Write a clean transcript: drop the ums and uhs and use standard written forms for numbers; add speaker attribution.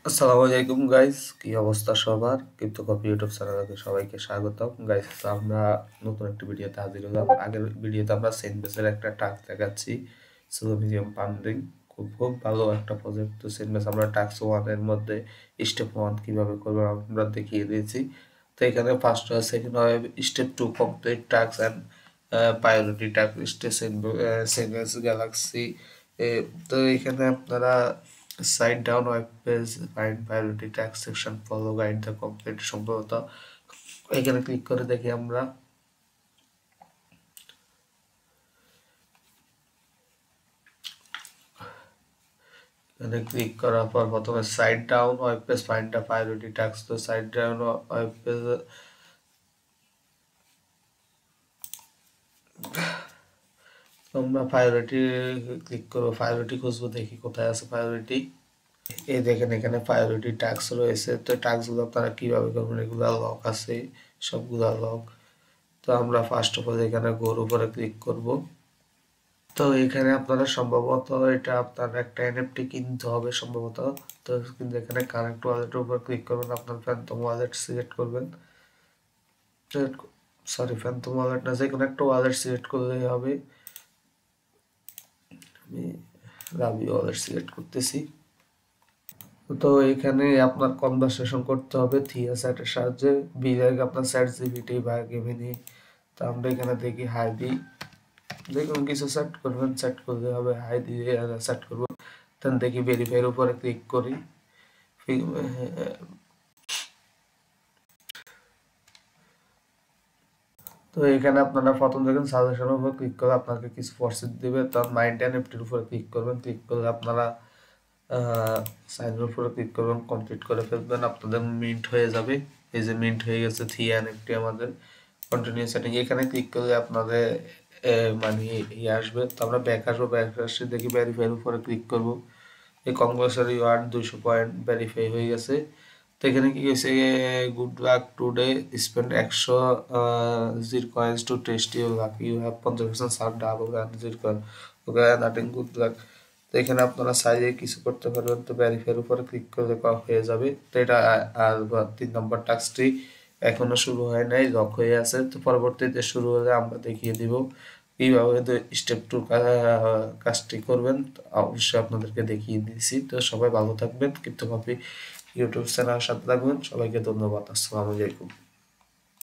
Speaker 1: আসসালামু আলাইকুম গাইস, কি অবস্থা সবার? ক্রিপ্টো কপি ইউটিউব চ্যানেলে সবাইকে স্বাগতম। গাইস, আমরা নতুন একটা ভিডিওতে হাজির হলাম। আগের ভিডিওতে আমরা সেনবেসের একটা টাস্ক দেখাচ্ছি, সেলোমিনিয়াম পান্ডিং। খুব খুব ভালো একটা প্রজেক্ট। তো সেনবেস আমরা টাস্ক 1 এর মধ্যে স্টেপ 1 কিভাবে করবো আমরা দেখিয়ে দিয়েছি। তো এখানে ফার্স্ট হয়, সেকেন্ড হয় step 2 complete task and priority task step Zenbase galaxy. তো এখানে আপনারা side down web page find priority ট্যাক্স section follow guide the complete সম্ভবত এখানে ক্লিক করে দেখি আমরা। এখানে ক্লিক করার পর প্রথমে side down web page find the priority tax. তো সাইড ডাউন ওয়েব পেজ আমরা প্রায়োরিটি ক্লিক করবো, প্রায়োরিটি খুঁজবো, দেখি কোথায় আছে প্রায়োরিটি। এই দেখেন এখানে প্রায়োরিটি টাস্ক রয়েছে। তো টাস্কগুলো আপনারা কিভাবে করবেন, এগুলো লক আছে, সবগুলা লক। তো আমরা ফার্স্ট অফ অল এখানে গোর উপরে ক্লিক করব। তো এখানে আপনারা সম্ভবত এটা আপনার একটা এনএফটি কিনতে হবে সম্ভবত। তো কিন্তু এখানে কানেক্ট ওয়ালেটের উপর ক্লিক করবেন, আপনার ফ্যান্টম ওয়ালেট সিলেক্ট করবেন। সরি, ফ্যান্টম ওয়ালেট না, যে কোনো একটা ওয়ালেট সিলেক্ট করলেই হবে। আমি রাবি ওয়ালেট সিলেক্ট করতেছি। তো এখানে আপনার কনভারসেশন করতে হবে থিয়া স্যাটের সাহায্যে, বিজাগ আপনার স্যাট জিপিটি বা গেমিনি। তো আমরা এখানে দেখি হাই দিই, যে কোনো কিছু সেট করবেন, সেট করতে হবে, হাই দিয়ে সেট করবো। দেন দেখি ভেরিফাইয়ের উপরে ক্লিক করি। তো এখানে আপনারা প্রথম দেখেন সাজেশনের উপর ক্লিক করে আপনাকে কিছু প্রসেস দিবে। তখন মাইন্ড এনএফটির উপরে ক্লিক করবেন, ক্লিক করলে আপনারা সাইনের উপরে ক্লিক করবেন, কমপ্লিট করে ফেলবেন, আপনাদের মিন্ট হয়ে যাবে। এই যে মিন্ট হয়ে গেছে থ্রি এনএফটি আমাদের। কন্টিনিউ সেটিং এখানে ক্লিক করলে আপনাদের মানে ইয়ে আসবে। তো আমরা ব্যাক আসবো, ব্যাক আসলে দেখি ভেরিফাইয়ের উপরে ক্লিক করব। এই কংগ্রেসারি ওয়ার্ড 200 পয়েন্ট ভেরিফাই হয়ে গেছে। তো এখানে কি হয়েছে, good luck today spend 100 Zir coins to test your luck, you have 50% সার double and Zir coin, okay nothing good luck. তো এখানে আপনারা চাইলে কিছু করতে পারবেন। তো ভেরিফাইয়ের উপরে ক্লিক করলে হয়ে যাবে। তো এটা আর 3 নম্বর টাস্কটি এখনো শুরু হয় নাই, লক হয়ে আছে। তো পরবর্তীতে শুরু হলে আমরা দেখিয়ে দিব কিভাবে স্টেপ 2 কাজটি করবেন। তো অবশ্যই আপনাদেরকে দেখিয়ে দিয়েছি। তো সবাই ভালো থাকবেন, ক্রিপ্টো কপি ইউটিউব চ্যানেলের সাথে থাকবেন। সবাইকে ধন্যবাদ। আসসালামু আলাইকুম।